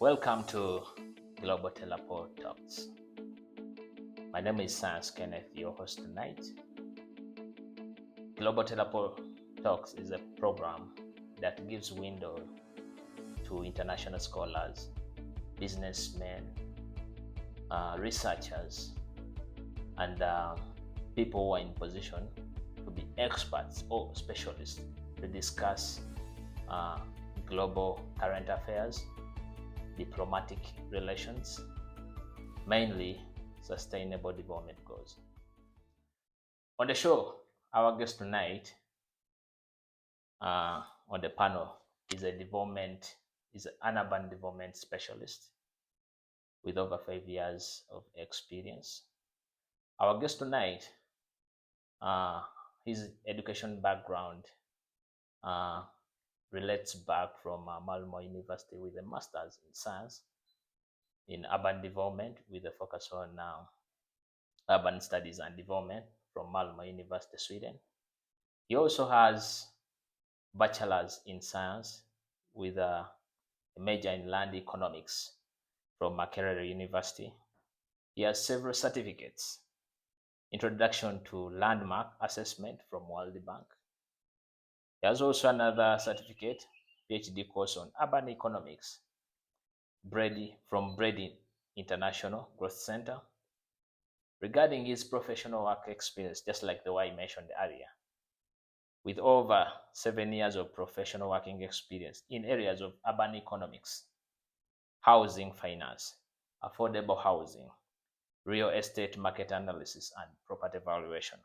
Welcome to Global Teleport Talks. My name is Sans Kenneth, your host tonight. Global Teleport Talks is a program that gives window to international scholars, businessmen, researchers, and people who are in position to be experts or specialists to discuss global current affairs, diplomatic relations, mainly sustainable development goals. On the show, our guest tonight on the panel is an urban development specialist with over 5 years of experience. Our guest tonight, his education background relates back from Malmo University with a master's in science in urban development with a focus on urban studies and development from Malmo University, Sweden. He also has bachelor's in science with a major in land economics from Makerere University. He has several certificates: Introduction to Landmark Assessment from World Bank. He has also another certificate, PhD course on urban economics from Brady International Growth Center. Regarding his professional work experience, just like the one I mentioned earlier, with over 7 years of professional working experience in areas of urban economics, housing finance, affordable housing, real estate market analysis, and property valuation.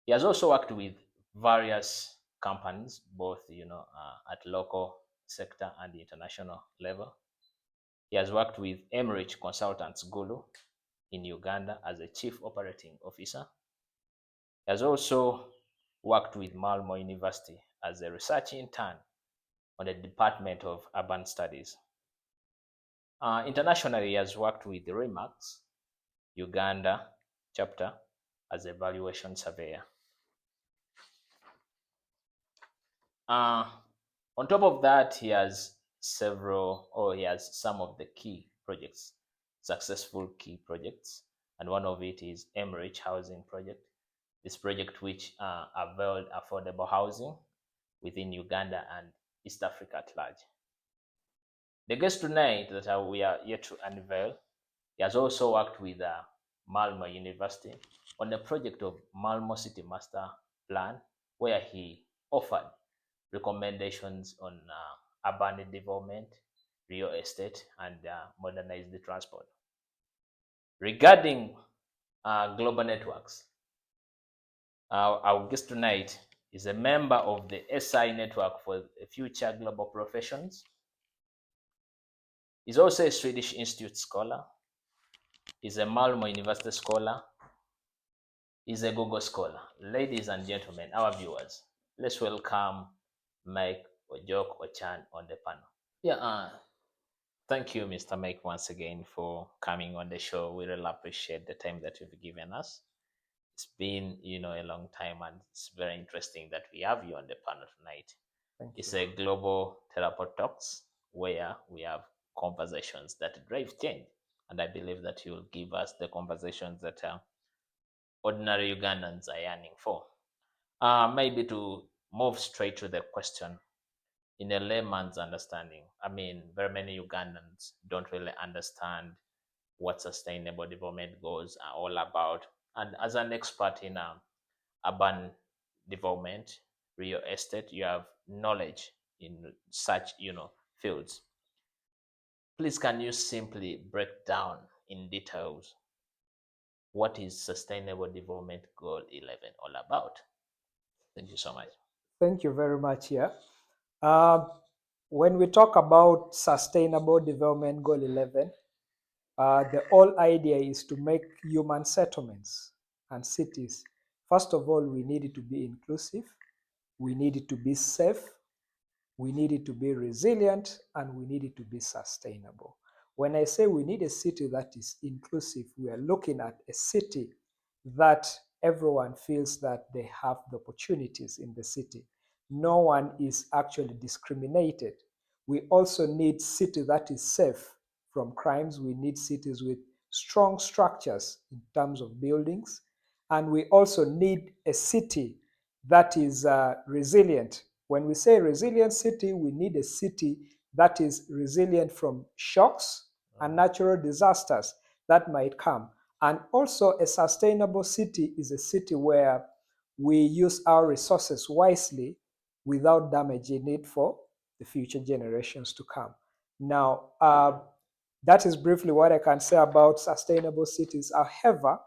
He has also worked with various companies, both at local sector and the international level. He has worked with Emmerich Consultants Gulu in Uganda as a chief operating officer. He has also worked with Malmo University as a research intern on the Department of Urban Studies. Internationally, he has worked with the REMAX Uganda chapter as a valuation surveyor. On top of that, he has some of the key projects, successful key projects, and one of it is Emmerich Housing Project. This project which availed affordable housing within Uganda and East Africa at large. The guest tonight that we are yet to unveil, he has also worked with Malmo University on the project of Malmo City Master Plan, where he offered recommendations on urban development, real estate, and modernize the transport. Regarding global networks, our guest tonight is a member of the SI Network for Future Global Professions. He's also a Swedish Institute scholar. He's a Malmo University scholar. He's a Google scholar. Ladies and gentlemen, our viewers, let's welcome Mike Ojok Ochan on the panel. Yeah, thank you, Mr. Mike, once again for coming on the show. We really appreciate the time that you've given us. It's been, a long time, and it's very interesting that we have you on the panel tonight. It's a global teleport talks where we have conversations that drive change, and I believe that you'll give us the conversations that ordinary Ugandans are yearning for. Maybe to move straight to the question, in a layman's understanding, I mean, very many Ugandans don't really understand what sustainable development goals are all about. And as an expert in urban development, real estate, you have knowledge in such, fields. Please, can you simply break down in details what is Sustainable Development Goal 11 all about? Thank you so much. Thank you very much. When we talk about Sustainable Development Goal 11, the whole idea is to make human settlements and cities. First of all, we need it to be inclusive, we need it to be safe, we need it to be resilient, and we need it to be sustainable. When I say we need a city that is inclusive, we are looking at a city that everyone feels that they have the opportunities in the city. No one is actually discriminated. We also need city that is safe from crimes. We need cities with strong structures in terms of buildings. And we also need a city that is resilient. When we say resilient city, we need a city that is resilient from shocks and natural disasters that might come. And also, a sustainable city is a city where we use our resources wisely without damaging it for the future generations to come. Now, that is briefly what I can say about sustainable cities. However,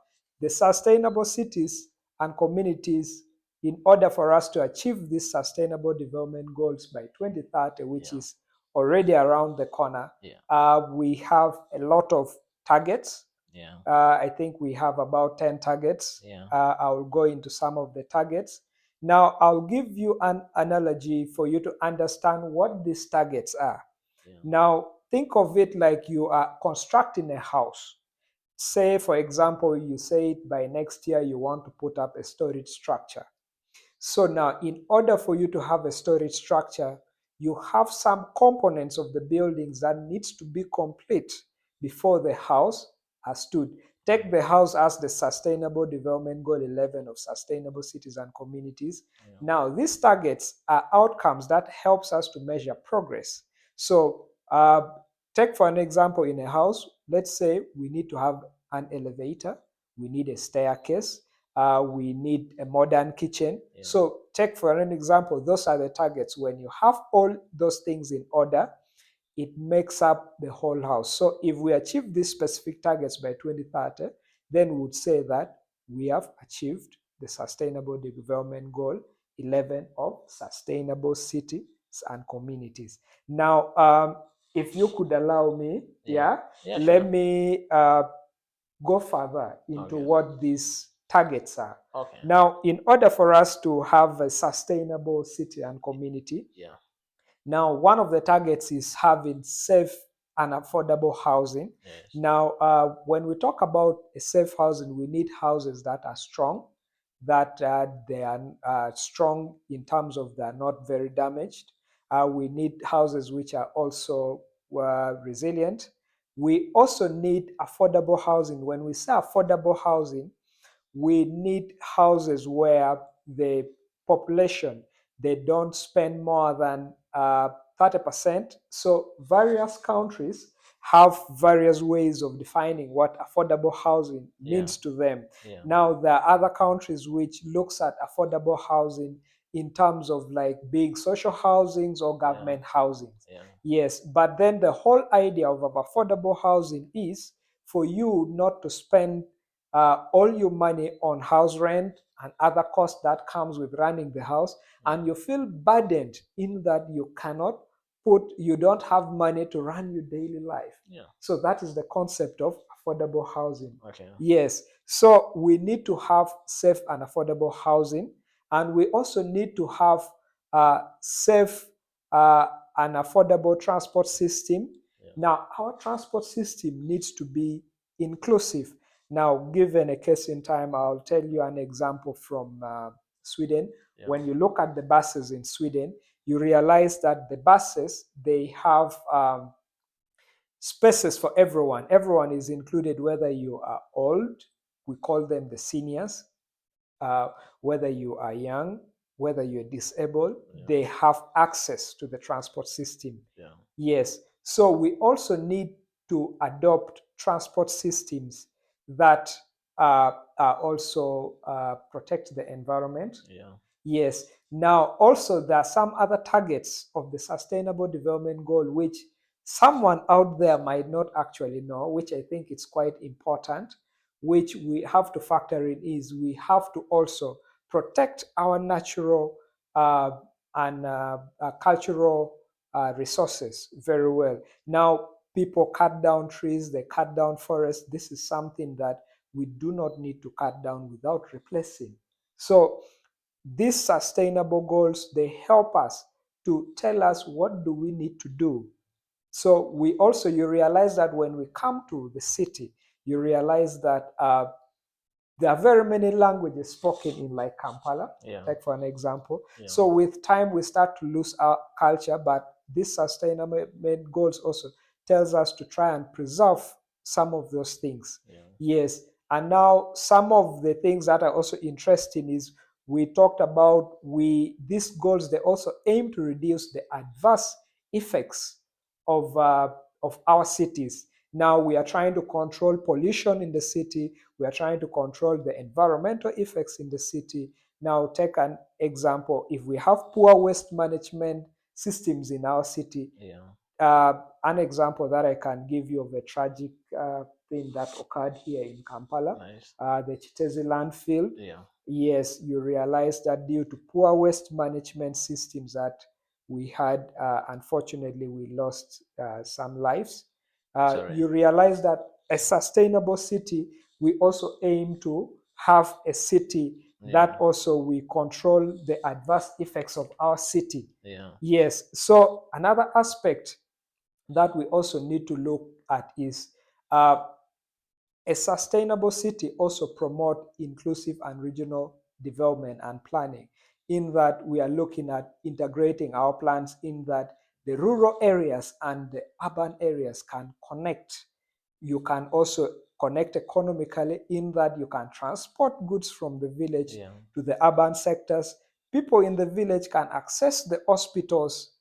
the sustainable cities and communities, in order for us to achieve these sustainable development goals by 2030, which Yeah. is already around the corner, Yeah. we have a lot of targets. Yeah. I think we have about 10 targets. Yeah. I'll go into some of the targets. Now, I'll give you an analogy for you to understand what these targets are. Yeah. Now, think of it like you are constructing a house. Say, for example, you say by next year you want to put up a storage structure. So now, in order for you to have a storage structure, you have some components of the buildings that needs to be complete before the house has stood. Take the house as the Sustainable Development Goal 11 of Sustainable Cities and Communities. Yeah. Now, these targets are outcomes that helps us to measure progress. So, take for an example in a house, let's say we need to have an elevator, we need a staircase, we need a modern kitchen. Yeah. So take for an example, those are the targets. When you have all those things in order, it makes up the whole house. So if we achieve these specific targets by 2030, then we would say that we have achieved the Sustainable Development Goal 11 of Sustainable Cities and Communities. Now, if you could allow me, let me go further into what these targets are. Okay. Now, in order for us to have a sustainable city and community, now one of the targets is having safe and affordable housing. Yes. Now, when we talk about a safe housing, we need houses that are strong, that they are strong in terms of they're not very damaged. We need houses which are also resilient. We also need affordable housing. When we say affordable housing, we need houses where the population, they don't spend more than 30%. So various countries have various ways of defining what affordable housing means to them. Now, there are other countries which looks at affordable housing in terms of like big social housings or government housings. Yes, but then the whole idea of affordable housing is for you not to spend all your money on house rent and other costs that comes with running the house, and you feel burdened in that you don't have money to run your daily life. So that is the concept of affordable housing. Yes, so we need to have safe and affordable housing, and we also need to have safe and affordable transport system. Now, our transport system needs to be inclusive. Now, given a case in time, I'll tell you an example from Sweden. When you look at the buses in Sweden, you realize that the buses, they have spaces for everyone. Everyone is included, whether you are old, we call them the seniors, whether you are young, whether you're disabled, they have access to the transport system. Yes. So we also need to adopt transport systems that also protect the environment. Yes. Now, also, there are some other targets of the Sustainable Development Goal which someone out there might not actually know, which I think is quite important, which we have to factor in is we have to also protect our natural and cultural resources very well. Now, people cut down trees, they cut down forests. This is something that we do not need to cut down without replacing. So these sustainable goals, they help us to tell us what do we need to do. So you realize that when we come to the city, you realize that there are very many languages spoken in like Kampala, take for an example. So with time, we start to lose our culture, but these sustainability goals also tells us to try and preserve some of those things. Yeah. Yes. And now some of the things that are also interesting is we talked about these goals, they also aim to reduce the adverse effects of our cities. Now we are trying to control pollution in the city. We are trying to control the environmental effects in the city. Now take an example. If we have poor waste management systems in our city, Yeah. an example that I can give you of a tragic thing that occurred here in Kampala, Nice. the Chitezi landfill. Yeah. Yes, you realize that due to poor waste management systems that we had, unfortunately, we lost some lives. Sorry. You realize that a sustainable city, we also aim to have a city that Yeah. also we control the adverse effects of our city. Yeah. Yes, so another aspect that we also need to look at is uh, a sustainable city also promote inclusive and regional development and planning, in that we are looking at integrating our plans in that the rural areas and the urban areas can connect. You can also connect economically in that you can transport goods from the village Yeah. to the urban sectors. People in the village can access the hospitals.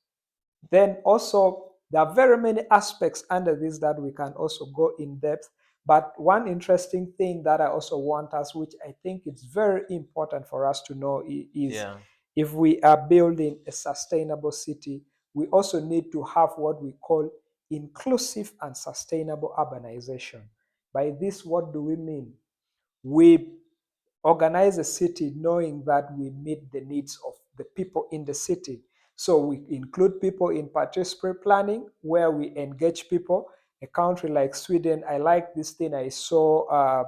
Then also, there are very many aspects under this that we can also go in depth. But one interesting thing that I also want us, which I think it's very important for us to know, is Yeah. if we are building a sustainable city, we also need to have what we call inclusive and sustainable urbanization. By this, what do we mean? We organize a city knowing that we meet the needs of the people in the city. So we include people in participatory planning where we engage people. A country like Sweden, I like this thing I saw.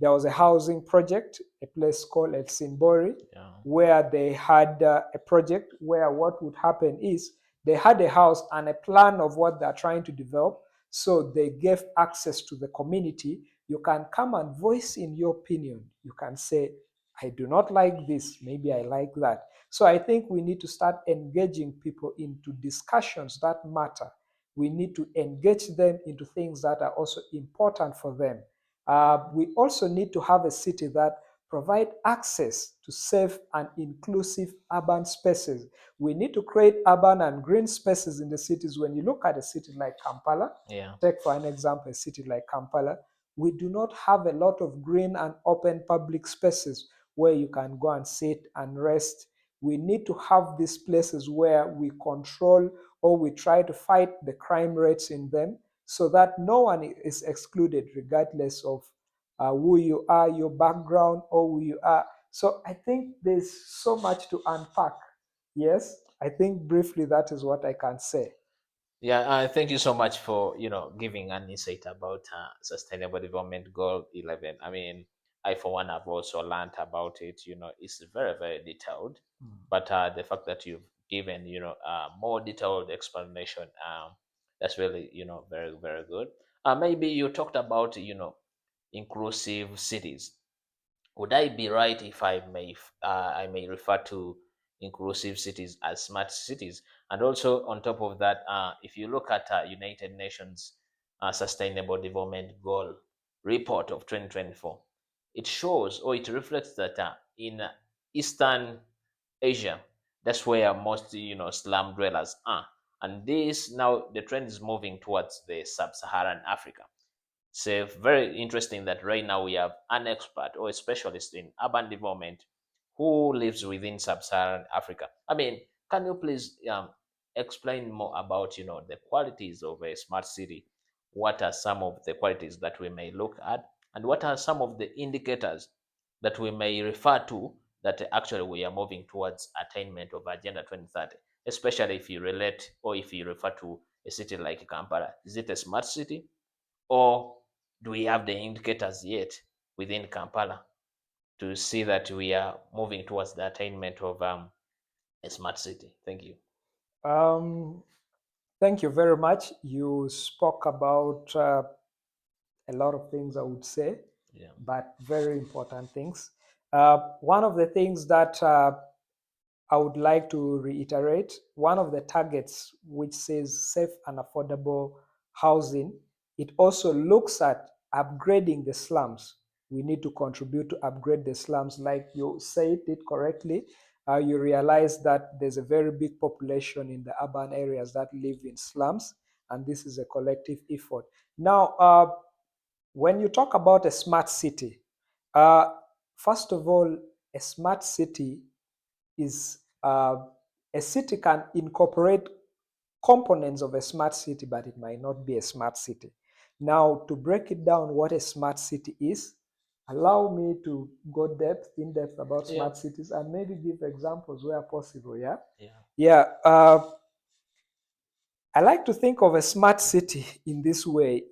There was a housing project, a place called Helsingborg, Yeah. where they had a project where what would happen is they had a house and a plan of what they're trying to develop. So they gave access to the community. You can come and voice in your opinion. You can say, I do not like this, maybe I like that. So I think we need to start engaging people into discussions that matter. We need to engage them into things that are also important for them. We also need to have a city that provide access to safe and inclusive urban spaces. We need to create urban and green spaces in the cities. When you look at a city like Kampala, Yeah. take for an example a city like Kampala, we do not have a lot of green and open public spaces where you can go and sit and rest. We need to have these places where we control or we try to fight the crime rates in them so that no one is excluded regardless of who you are, your background, or who you are. So I think there's so much to unpack. Yes, I think briefly that is what I can say. Yeah, thank you so much for giving an insight about Sustainable Development Goal 11. I mean, I for one have also learned about it. It's very very detailed, but the fact that you've given more detailed explanation, that's really very very good. Maybe you talked about inclusive cities. Would I be right if I may refer to inclusive cities as smart cities? And also on top of that, if you look at United Nations Sustainable Development Goal report of 2024, it shows or it reflects that in Eastern Asia, that's where most slum dwellers are, and this now the trend is moving towards the sub-Saharan Africa. So very interesting that right now we have an expert or a specialist in urban development who lives within sub-Saharan Africa. I mean, can you please explain more about the qualities of a smart city? What are some of the qualities that we may look at, and what are some of the indicators that we may refer to that actually we are moving towards attainment of Agenda 2030? Especially if you relate or if you refer to a city like Kampala, is it a smart city? Or do we have the indicators yet within Kampala to see that we are moving towards the attainment of a smart city? Thank you. Um, Thank you very much. You spoke about a lot of things, I would say, Yeah. but very important things. One of the things that I would like to reiterate one of the targets which says safe and affordable housing. It also looks at upgrading the slums. We need to contribute to upgrade the slums. Like you said it correctly, you realize that there's a very big population in the urban areas that live in slums, and this is a collective effort. Now, when you talk about a smart city, uh, first of all, a smart city is a city can incorporate components of a smart city, but it might not be a smart city. Now, to break it down, what a smart city is, allow me to go in depth about Yeah. smart cities and maybe give examples where possible. Yeah. Yeah. Yeah. I like to think of a smart city in this way.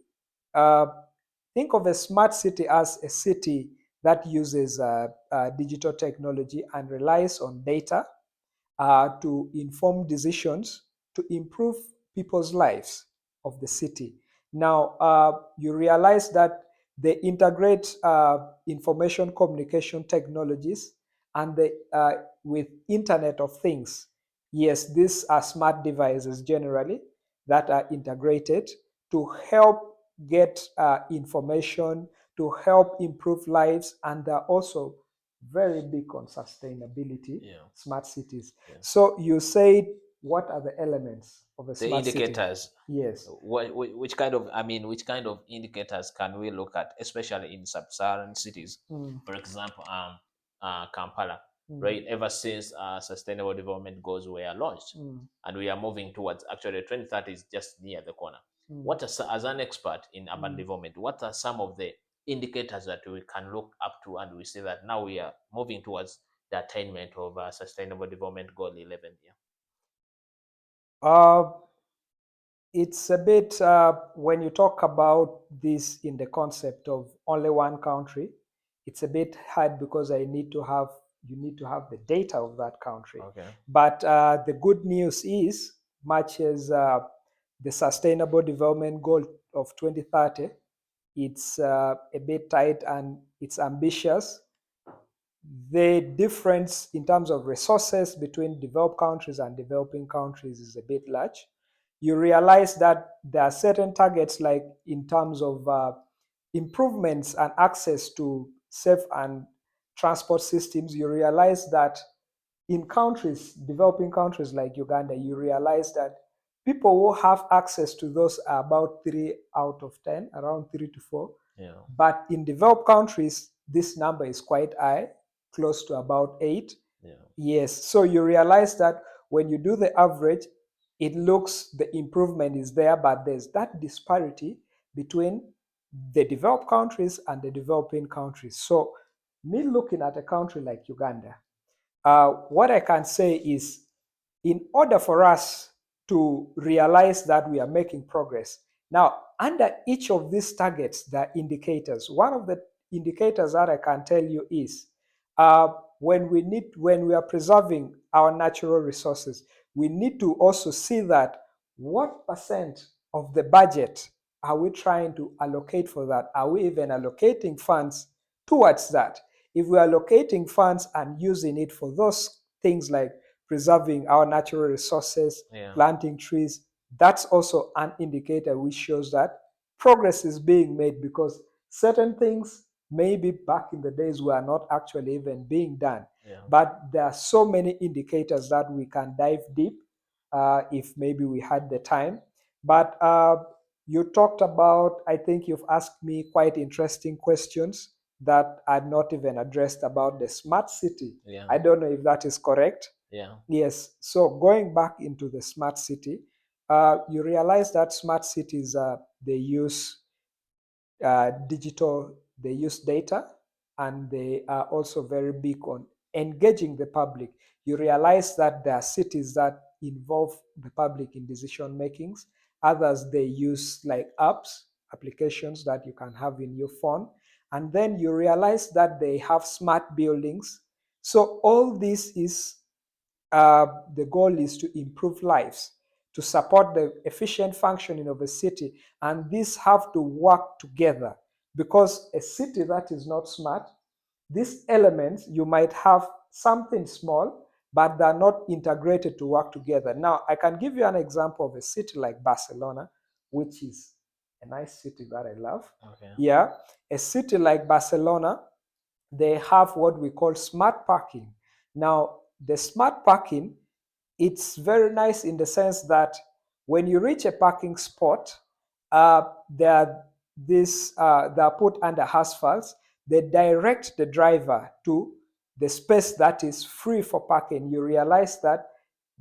Uh, think of a smart city as a city that uses digital technology and relies on data to inform decisions to improve people's lives of the city. Now, you realize that they integrate information communication technologies and with Internet of Things. Yes, these are smart devices generally that are integrated to help get information, to help improve lives, and they're also very big on sustainability, Yeah. smart cities. Yeah. So you said, what are the elements of a The smart city? indicators. Yes. Which kind of, I mean, which kind of indicators can we look at, especially in sub-Saharan cities? Mm, For example, Kampala, mm, right? Ever since Sustainable Development Goals were launched, mm, and we are moving towards, actually 2030 is just near the corner. mm, What are, as an expert in urban mm. development, what are some of the indicators that we can look up to, and we say that now we are moving towards the attainment of Sustainable Development Goal 11? Yeah. Uh, it's a bit, when you talk about this in the concept of only one country, it's a bit hard because you need to have the data of that country. Okay. But the good news is, much as the Sustainable Development Goal of 2030, it's a bit tight and it's ambitious. The difference in terms of resources between developed countries and developing countries is a bit large. You realize that there are certain targets, like in terms of improvements and access to safe and transport systems. You realize that in countries, developing countries like Uganda, you realize that people who have access to those are about 3 out of 10, around 3 to 4. Yeah. But in developed countries, this number is quite high, close to about 8. Yeah. Yes. So you realize that when you do the average, it looks the improvement is there, but there's that disparity between the developed countries and the developing countries. So, me looking at a country like Uganda, what I can say is, in order for us to realize that we are making progress, now under each of these targets, there are indicators. One of the indicators that I can tell you is, when we are preserving our natural resources, we need to also see that what percent of the budget are we trying to allocate for that? Are we even allocating funds towards that? If we are allocating funds and using it for those things like preserving our natural resources, Yeah. planting trees, that's also an indicator which shows that progress is being made, because certain things maybe back in the days were not actually even being done. Yeah. But there are so many indicators that we can dive deep if maybe we had the time. But you talked about, I think you've asked me quite interesting questions that are not even addressed about the smart city. Yeah. I don't know if that is correct. Yeah. Yes. So going back into the smart city, you realize that smart cities, they use digital, they use data, and they are also very big on engaging the public. You realize that there are cities that involve the public in decision makings. Others, they use like apps, applications that you can have in your phone. And then you realize that they have smart buildings. So all this is, the goal is to improve lives, to support the efficient functioning of a city, and these have to work together, because a city that is not smart, these elements, you might have something small, but they're not integrated to work together. Now, I can give you an example of a city like Barcelona, which is a nice city that I love. Okay. Yeah, a city like Barcelona, they have what we call smart parking. Now, the smart parking, it's very nice in the sense that when you reach a parking spot, they're they're put under asphalts. They direct the driver to the space that is free for parking. You realize that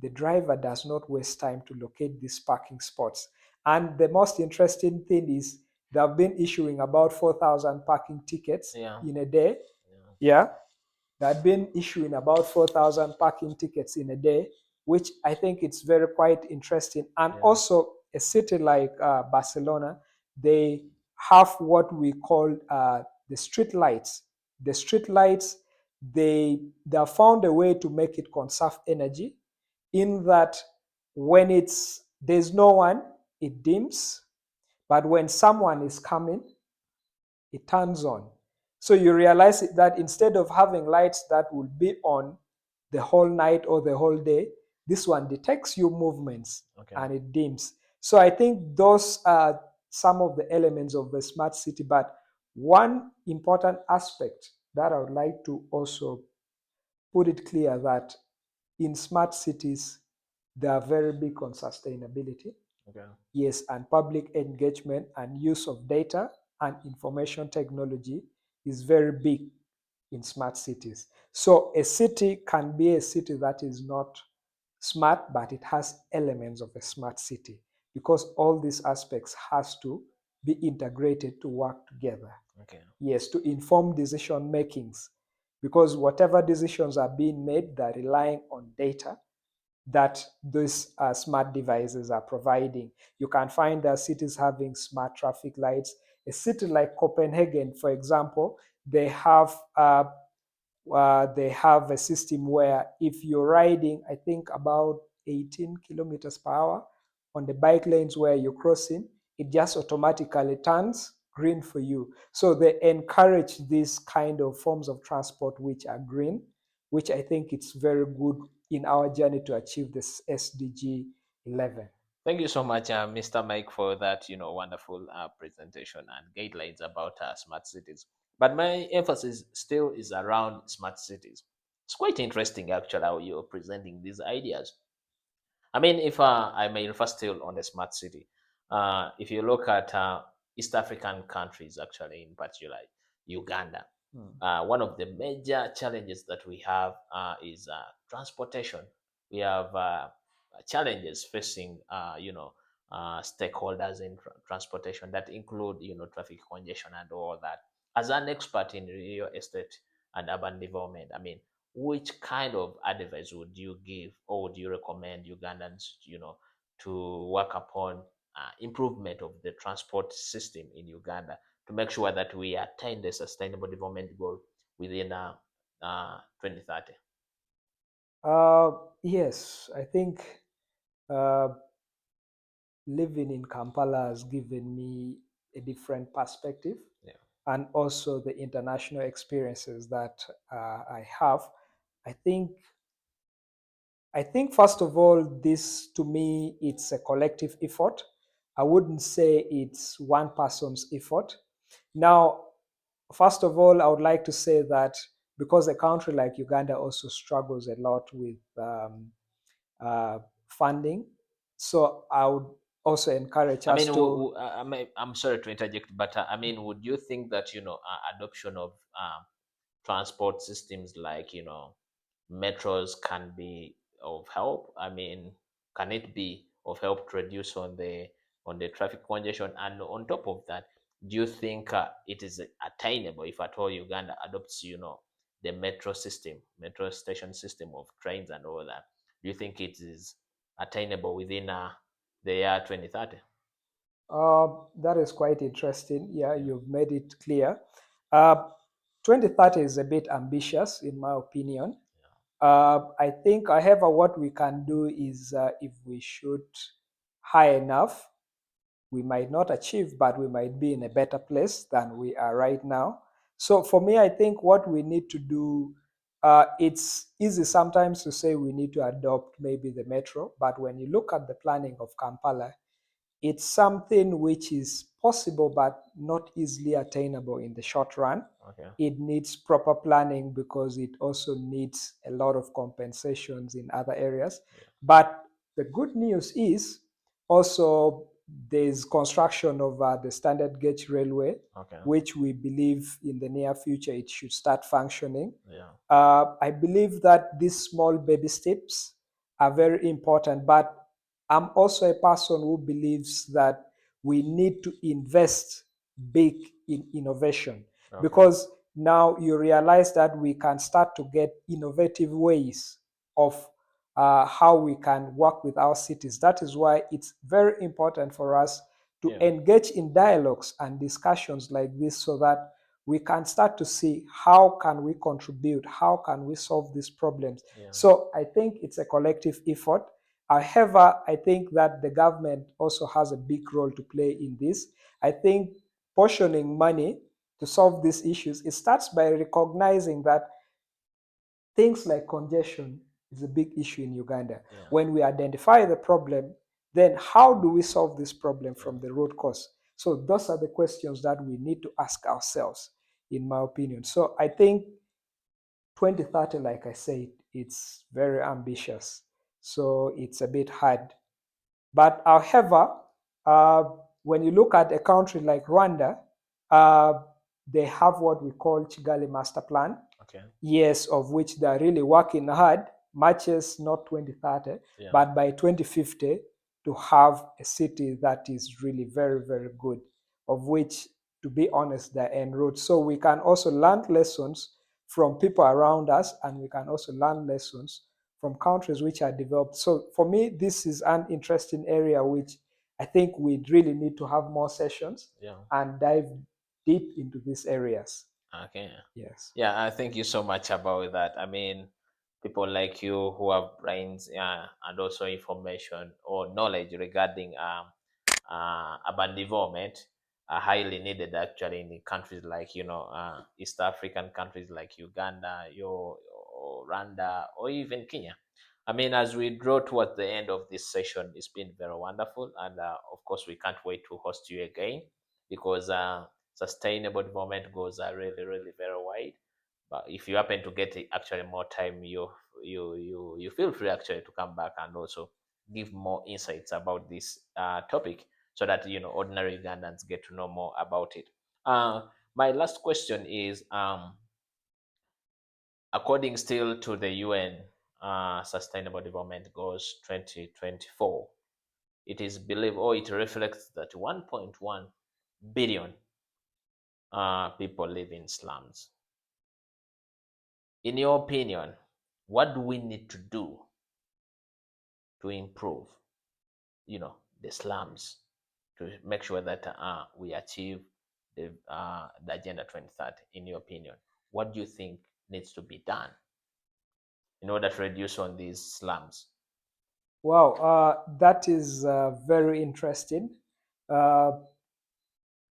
the driver does not waste time to locate these parking spots. And the most interesting thing is they have been issuing about 4,000 parking tickets Yeah. in a day. Yeah. Yeah, they had been issuing about 4,000 parking tickets in a day, which I think it's very quite interesting. And Yeah. also, a city like Barcelona, they have what we call the street lights. The street lights, they have found a way to make it conserve energy, in that when there's no one, it dims, but when someone is coming, it turns on. So you realize that instead of having lights that will be on the whole night or the whole day, this one detects your movements Okay. and it dims. So I think those are some of the elements of the smart city. But one important aspect that I would like to also put it clear that in smart cities, they are very big on sustainability. Okay. Yes, and public engagement and use of data and information technology is very big in smart cities. So a city can be a city that is not smart, but it has elements of a smart city, because all these aspects has to be integrated to work together. Okay. Yes, to inform decision makings, because whatever decisions are being made, they're relying on data that these smart devices are providing. You can find that cities having smart traffic lights. A city like Copenhagen, for example, they have a system where if you're riding, I think about 18 kilometers per hour on the bike lanes where you're crossing, it just automatically turns green for you. So they encourage these kind of forms of transport which are green, which I think it's very good in our journey to achieve this SDG 11. Thank you so much, Mr. Mike, for that wonderful presentation and guidelines about smart cities. But my emphasis still is around smart cities. It's quite interesting, actually, how you're presenting these ideas. I mean, if I may refer still on the smart city, if you look at East African countries, actually, in particular, Uganda, one of the major challenges that we have is transportation. We have challenges facing, stakeholders in transportation that include, traffic congestion and all that. As an expert in real estate and urban development, I mean, which kind of advice would you give or would you recommend Ugandans, to work upon improvement of the transport system in Uganda to make sure that we attain the sustainable development goal within 2030? Yes, I think uh, living in Kampala has given me a different perspective, Yeah. and also the international experiences that I have. I think I think first of all, this to me it's a collective effort. I wouldn't say it's one person's effort. Now, first of all, I would like to say that because a country like Uganda also struggles a lot with uh, funding, so I would also encourage I us mean, to. I'm sorry to interject, but I mean, would you think that adoption of transport systems like metros can be of help? I mean, can it be of help to reduce on the traffic congestion? And on top of that, do you think it is attainable if at all Uganda adopts the metro station system of trains and all that? Do you think it is attainable within the year 2030? That is quite interesting. Yeah, Yeah. you've made it clear. Uh, 2030 is a bit ambitious, in my opinion. I think, however, what we can do is if we shoot high enough, we might not achieve, but we might be in a better place than we are right now. So for me, I think what we need to do it's easy sometimes to say we need to adopt maybe the metro, but when you look at the planning of Kampala, it's something which is possible but not easily attainable in the short run. Okay. It needs proper planning because it also needs a lot of compensations in other areas. Yeah. But the good news is also there's construction of the standard gauge railway, Okay. which we believe in the near future it should start functioning. Yeah. I believe that these small baby steps are very important, but I'm also a person who believes that we need to invest big in innovation Okay. because now you realize that we can start to get innovative ways of how we can work with our cities. That is why it's very important for us to Yeah. engage in dialogues and discussions like this so that we can start to see how can we contribute, how can we solve these problems. Yeah. So I think it's a collective effort. However, I think that the government also has a big role to play in this. I think portioning money to solve these issues, it starts by recognizing that things like congestion is a big issue in Uganda. Yeah. When we identify the problem, then how do we solve this problem from Yeah. the root cause? So those are the questions that we need to ask ourselves, in my opinion. So I think 2030, like I said, it's very ambitious. So it's a bit hard. But however, uh, when you look at a country like Rwanda, uh, they have what we call Kigali Master Plan. Okay. Yes, of which they are really working hard, matches not 2030, Yeah. but by 2050 to have a city that is really very, very good, of which, to be honest, they're en route. So we can also learn lessons from people around us, and we can also learn lessons from countries which are developed. So for me, this is an interesting area which I think we really need to have more sessions Yeah. and dive deep into these areas. Okay. Yes. Yeah, I thank you so much about that. I mean, people like you who have brains and also information or knowledge regarding urban development are highly needed actually in the countries like East African countries like Uganda, or Rwanda, or even Kenya. I mean, as we draw towards the end of this session, it's been very wonderful, and of course, we can't wait to host you again because sustainable development goals are really, really very wide. But if you happen to get actually more time, you feel free actually to come back and also give more insights about this topic so that ordinary Ugandans get to know more about it. My last question is, according still to the UN Sustainable Development Goals 2024, it is believed or it reflects that 1.1 billion people live in slums. In your opinion, what do we need to do to improve, the slums, to make sure that we achieve the Agenda 2030? In your opinion, what do you think needs to be done in order to reduce on these slums? Wow, that is very interesting. Uh,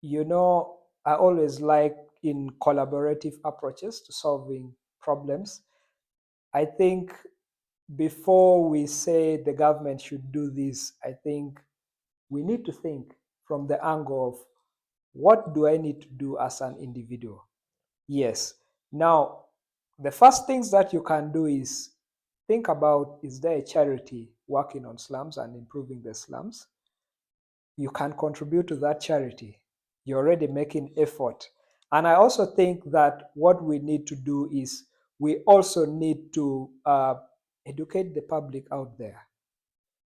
I always like in collaborative approaches to solving problems. I think before we say the government should do this, I think we need to think from the angle of what do I need to do as an individual? Yes. Now, the first things that you can do is think about, is there a charity working on slums and improving the slums? You can contribute to that charity. You're already making effort. And I also think that what we need to do is we also need to educate the public out there.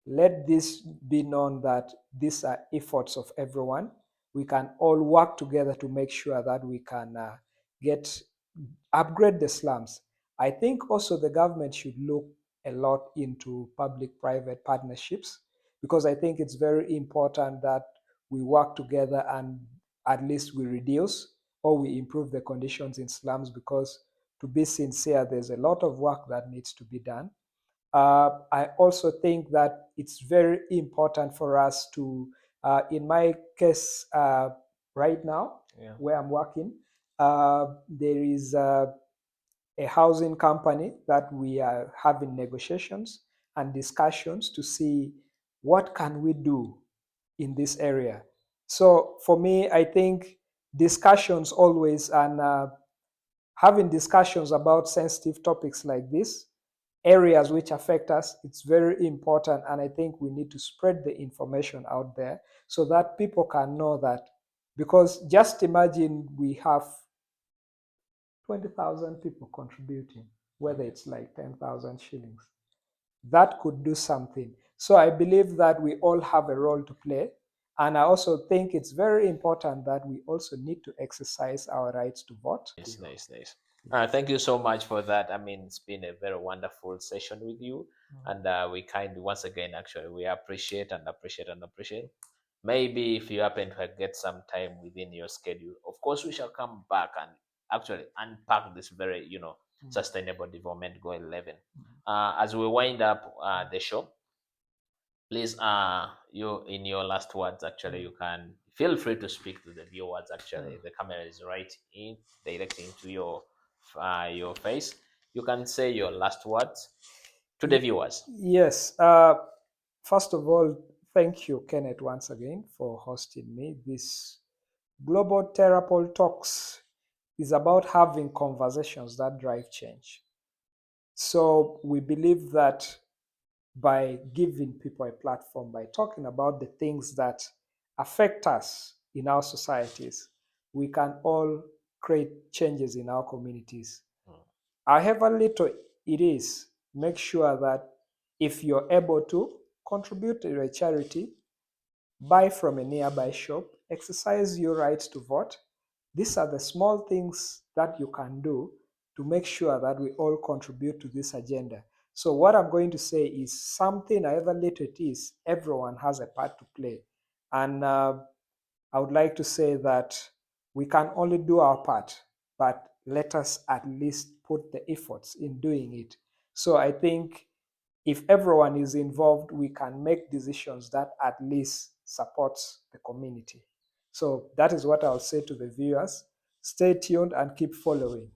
Let this be known that these are efforts of everyone. We can all work together to make sure that we can get upgrade the slums. I think also the government should look a lot into public-private partnerships because I think it's very important that we work together and at least we reduce or we improve the conditions in slums because to be sincere, there's a lot of work that needs to be done. I also think that it's very important for us to, in my case right now, Yeah. where I'm working, there is a housing company that we are having negotiations and discussions to see what can we do in this area. So for me, I think discussions always, and having discussions about sensitive topics like this, areas which affect us, it's very important. And I think we need to spread the information out there so that people can know that. Because just imagine we have 20,000 people contributing, whether it's like 10,000 shillings. That could do something. So I believe that we all have a role to play. And I also think it's very important that we also need to exercise our rights to vote. Nice, nice, nice. Thank you so much for that. I mean, it's been a very wonderful session with you, and we once again, actually, we appreciate and appreciate and appreciate. Maybe if you happen to get some time within your schedule, of course, we shall come back and actually unpack this very, sustainable development goal 11. As we wind up the show, please, you in your last words, actually, you can feel free to speak to the viewers. Actually, the camera is right in directly into your face. You can say your last words to the viewers. Yes. First of all, thank you, Kenneth, once again for hosting me. This Global Terrapol Talks is about having conversations that drive change. So we believe that by giving people a platform, by talking about the things that affect us in our societies, we can all create changes in our communities. However little it is, make sure that if you're able to contribute to a charity, buy from a nearby shop, exercise your right to vote. These are the small things that you can do to make sure that we all contribute to this agenda. So what I'm going to say is something, however little it is, everyone has a part to play. And I would like to say that we can only do our part, but let us at least put the efforts in doing it. So I think if everyone is involved, we can make decisions that at least supports the community. So that is what I'll say to the viewers. Stay tuned and keep following.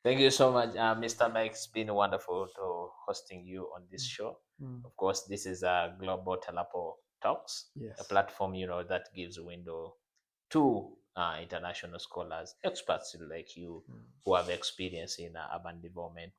Thank you so much, Mr. Mike. It's been wonderful to hosting you on this show. Mm. Of course, this is a Global Telepo Talks, a Yes. platform that gives a window to international scholars, experts like you who have experience in urban development.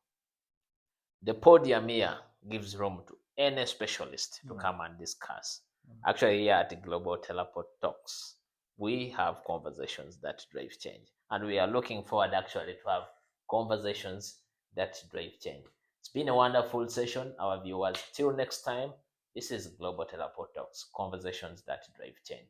The podium here gives room to any specialist to come and discuss. Actually, here at the Global Teleport Talks, we have conversations that drive change. And we are looking forward actually to have conversations that drive change. It's been a wonderful session, our viewers. Till next time, this is Global Teleport Talks, conversations that drive change.